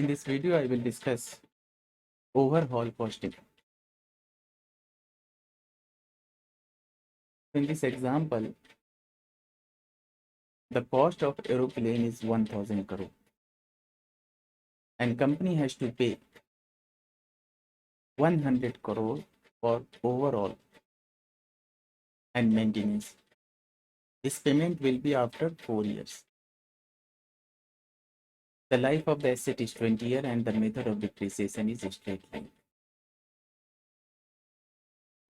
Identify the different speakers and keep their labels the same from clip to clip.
Speaker 1: In this video, I will discuss overhaul costing. In this example, the cost of aeroplane is 1000 crore and company has to pay 100 crore for overhaul and maintenance. This payment will be after 4 years. The life of the asset is 20 years and the method of depreciation is straight line.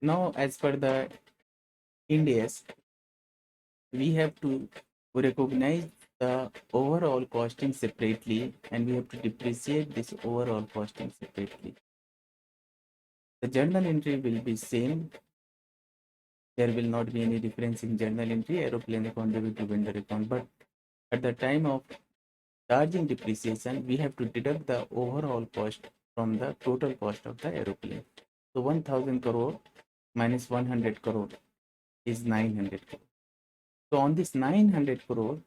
Speaker 1: Now, as per the Ind AS, we have to recognize the overall costing separately and we have to depreciate this overall costing separately. The journal entry will be same. There will not be any difference in journal entry, aeroplane account debit to vendor account, but at the time of charging depreciation, we have to deduct the overall cost from the total cost of the aeroplane. So 1000 crore minus 100 crore is 900 crore. So on this 900 crore,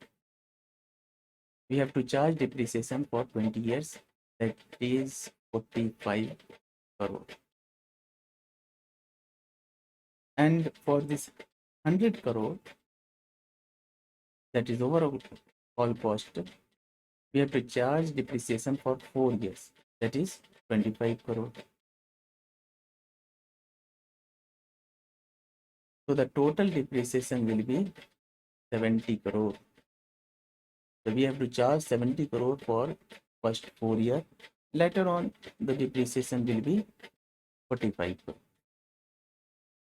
Speaker 1: we have to charge depreciation for 20 years, that is 45 crore. And for this 100 crore, that is overall cost, we have to charge depreciation for 4 years, that is 25 crore. So the total depreciation will be 70 crore. So we have to charge 70 crore for first 4 years. Later on, the depreciation will be 45 crore.